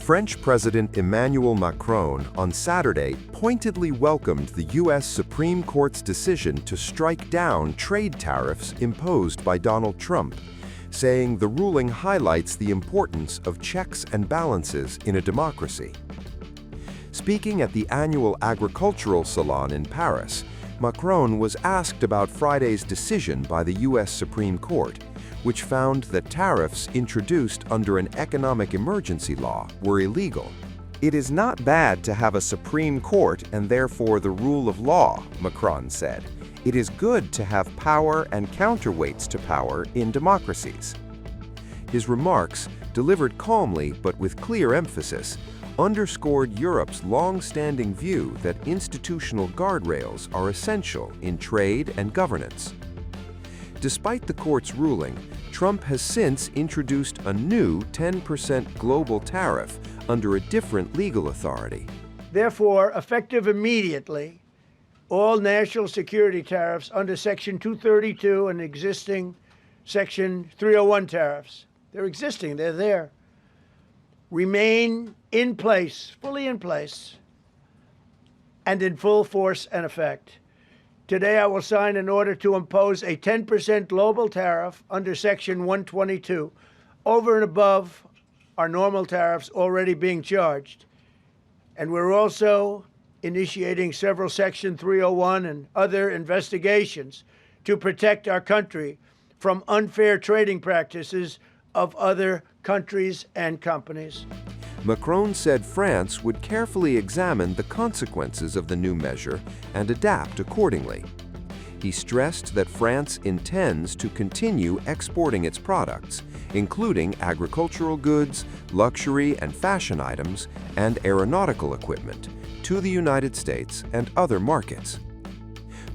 French President Emmanuel Macron on Saturday pointedly welcomed the U.S. Supreme Court's decision to strike down trade tariffs imposed by Donald Trump, saying the ruling highlights the importance of checks and balances in a democracy. Speaking at the annual agricultural salon in Paris, Macron was asked about Friday's decision by the U.S. Supreme Court, which found that tariffs introduced under an economic emergency law were illegal. "It is not bad to have a Supreme Court and therefore the rule of law," Macron said. "It is good to have power and counterweights to power in democracies." His remarks, delivered calmly but with clear emphasis, underscored Europe's long-standing view that institutional guardrails are essential in trade and governance. Despite the court's ruling, Trump has since introduced a new 10% global tariff under a different legal authority. Therefore, effective immediately, all national security tariffs under Section 232 and existing Section 301 tariffs, they're existing, they're there, remain in place, fully in place, and in full force and effect. Today, I will sign an order to impose a 10% global tariff under Section 122, over and above our normal tariffs already being charged. And we're also initiating several Section 301 and other investigations to protect our country from unfair trading practices of other countries and companies. Macron said France would carefully examine the consequences of the new measure and adapt accordingly. He stressed that France intends to continue exporting its products, including agricultural goods, luxury and fashion items, and aeronautical equipment, to the United States and other markets.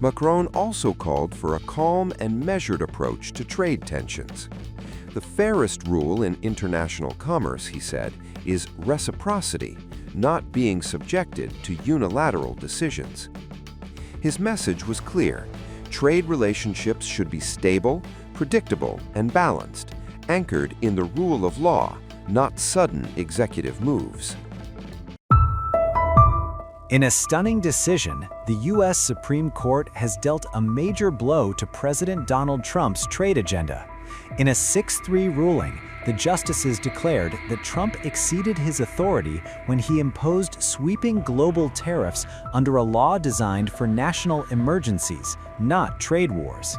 Macron also called for a calm and measured approach to trade tensions. The fairest rule in international commerce, he said, is reciprocity, not being subjected to unilateral decisions. His message was clear. Trade relationships should be stable, predictable, and balanced, anchored in the rule of law, not sudden executive moves. In a stunning decision, the U.S. Supreme Court has dealt a major blow to President Donald Trump's trade agenda. In a 6-3 ruling, the justices declared that Trump exceeded his authority when he imposed sweeping global tariffs under a law designed for national emergencies, not trade wars.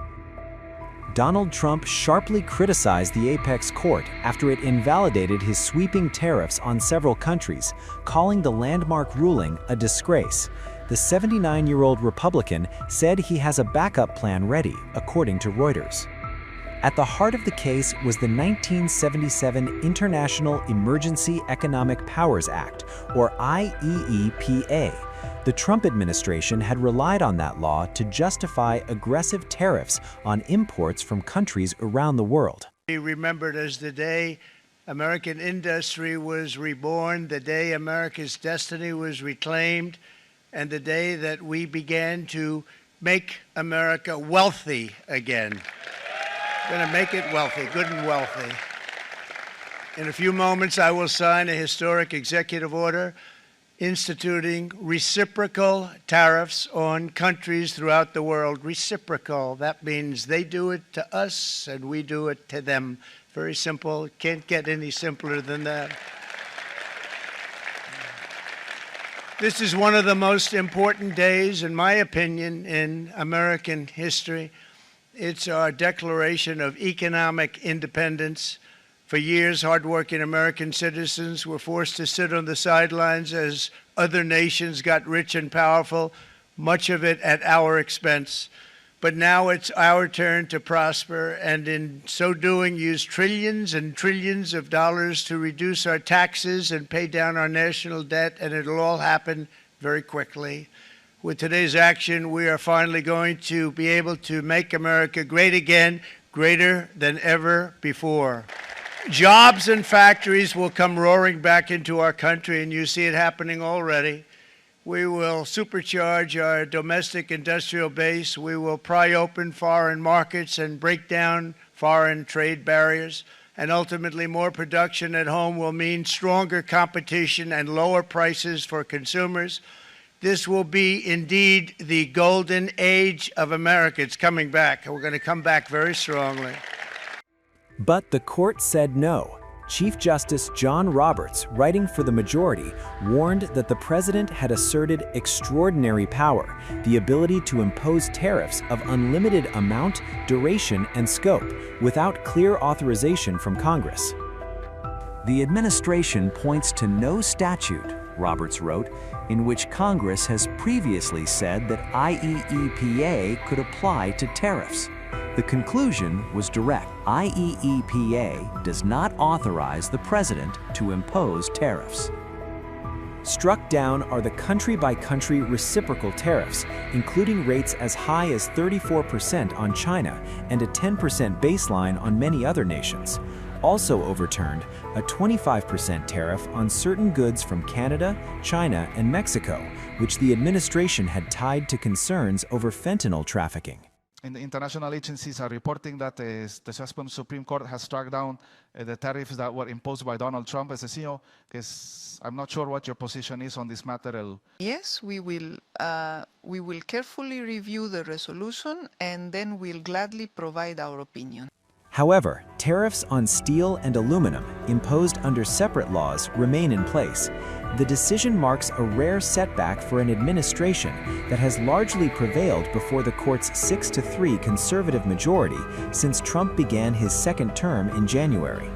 Donald Trump sharply criticized the apex court after it invalidated his sweeping tariffs on several countries, calling the landmark ruling a disgrace. The 79-year-old Republican said he has a backup plan ready, according to Reuters. At the heart of the case was the 1977 International Emergency Economic Powers Act, or IEEPA. The Trump administration had relied on that law to justify aggressive tariffs on imports from countries around the world. Be remembered as the day American industry was reborn, the day America's destiny was reclaimed, and the day that we began to make America wealthy again. Going to make it wealthy, good and wealthy. In a few moments, I will sign a historic executive order instituting reciprocal tariffs on countries throughout the world. Reciprocal, that means they do it to us and we do it to them. Very simple, can't get any simpler than that. This is one of the most important days, in my opinion, in American history. It's our declaration of economic independence. For years, hardworking American citizens were forced to sit on the sidelines as other nations got rich and powerful, much of it at our expense. But now it's our turn to prosper, and in so doing, use trillions and trillions of dollars to reduce our taxes and pay down our national debt, and it'll all happen very quickly. With today's action, we are finally going to be able to make America great again, greater than ever before. Jobs and factories will come roaring back into our country, and you see it happening already. We will supercharge our domestic industrial base. We will pry open foreign markets and break down foreign trade barriers. and ultimately more production at home will mean stronger competition and lower prices for consumers. This will be indeed the golden age of America. It's coming back, and we're going to come back very strongly. But the court said no. Chief Justice John Roberts, writing for the majority, warned that the president had asserted extraordinary power, the ability to impose tariffs of unlimited amount, duration, and scope, without clear authorization from Congress. The administration points to no statute, Roberts wrote, in which Congress has previously said that IEEPA could apply to tariffs. The conclusion was direct. IEEPA does not authorize the president to impose tariffs. Struck down are the country-by-country reciprocal tariffs, including rates as high as 34% on China and a 10% baseline on many other nations. Also overturned, a 25% tariff on certain goods from Canada, China, and Mexico, which the administration had tied to concerns over fentanyl trafficking. And the international agencies are reporting that the Supreme Court has struck down the tariffs that were imposed by Donald Trump. As a CEO, I'm not sure what your position is on this matter. Yes, we will carefully review the resolution, and then we'll gladly provide our opinion. However, tariffs on steel and aluminum, imposed under separate laws, remain in place. The decision marks a rare setback for an administration that has largely prevailed before the court's 6-3 conservative majority since Trump began his second term in January.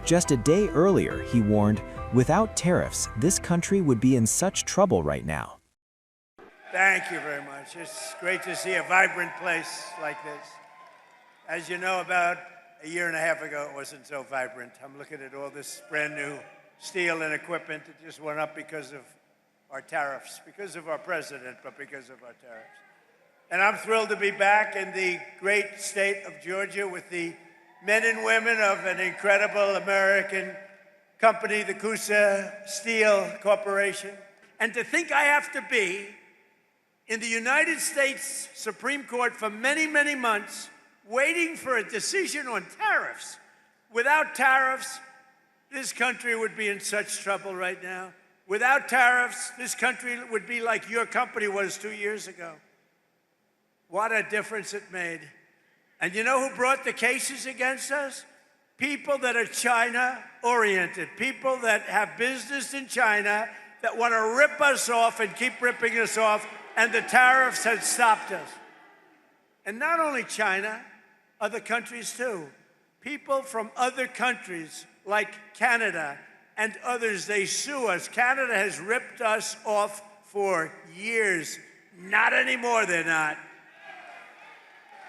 Just a day earlier, he warned, without tariffs, this country would be in such trouble right now. Thank you very much. It's great to see a vibrant place like this. As you know, about a year and a half ago, it wasn't so vibrant. I'm looking at all this brand new steel and equipment that just went up because of our tariffs, because of our president, but because of our tariffs. And I'm thrilled to be back in the great state of Georgia with the men and women of an incredible American company, the Coosa Steel Corporation. And to think I have to be in the United States Supreme Court for many, many months waiting for a decision on tariffs. Without tariffs, this country would be in such trouble right now. Without tariffs, this country would be like your company was 2 years ago. What a difference it made. And you know who brought the cases against us? People that are China-oriented, people that have business in China that want to rip us off and keep ripping us off, and the tariffs had stopped us. And not only China, other countries too. People from other countries like Canada and others, they sue us. Canada has ripped us off for years. Not anymore, they're not.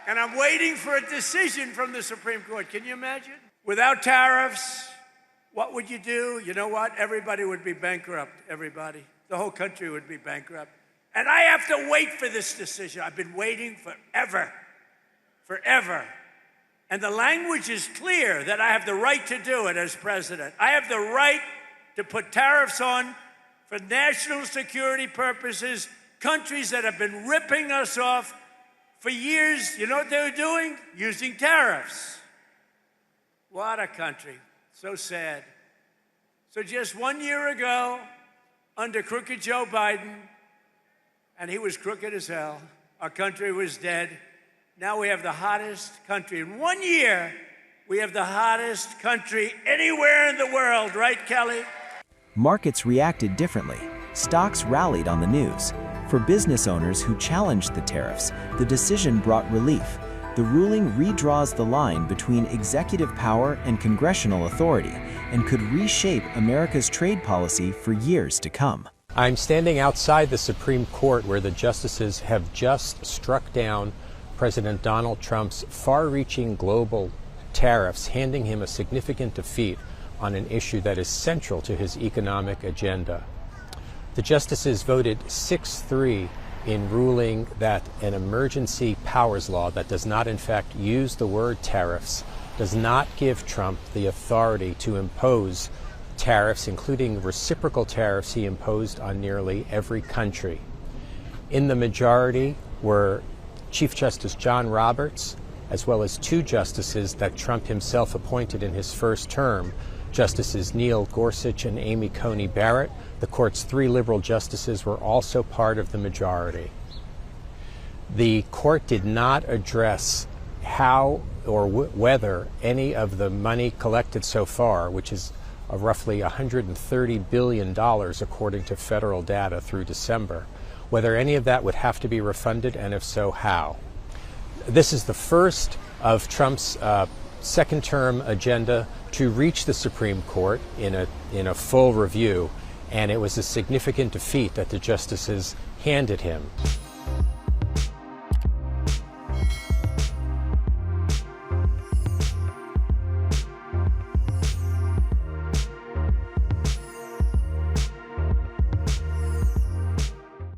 And I'm waiting for a decision from the Supreme Court. Can you imagine? Without tariffs, what would you do? You know what? Everybody would be bankrupt, everybody. The whole country would be bankrupt. And I have to wait for this decision. I've been waiting forever, forever. And the language is clear that I have the right to do it as president. I have the right to put tariffs on for national security purposes, countries that have been ripping us off for years. You know what they were doing? Using tariffs. What a country. So sad. So just 1 year ago, under crooked Joe Biden, and he was crooked as hell, our country was dead. Now we have the hottest country. In 1 year, we have the hottest country anywhere in the world, right, Kelly? Markets reacted differently. Stocks rallied on the news. For business owners who challenged the tariffs, the decision brought relief. The ruling redraws the line between executive power and congressional authority and could reshape America's trade policy for years to come. I'm standing outside the Supreme Court where the justices have just struck down President Donald Trump's far-reaching global tariffs, handing him a significant defeat on an issue that is central to his economic agenda. The justices voted 6-3 in ruling that an emergency powers law that does not in fact use the word tariffs does not give Trump the authority to impose tariffs, including reciprocal tariffs he imposed on nearly every country. In the majority were Chief Justice John Roberts, as well as 2 justices that Trump himself appointed in his first term, Justices Neil Gorsuch and Amy Coney Barrett. The court's 3 liberal justices were also part of the majority. The court did not address how or whether any of the money collected so far, which is roughly $130 billion according to federal data through December, whether any of that would have to be refunded, and if so, how. This is the first of Trump's second-term agenda to reach the Supreme Court in a full review, and it was a significant defeat that the justices handed him.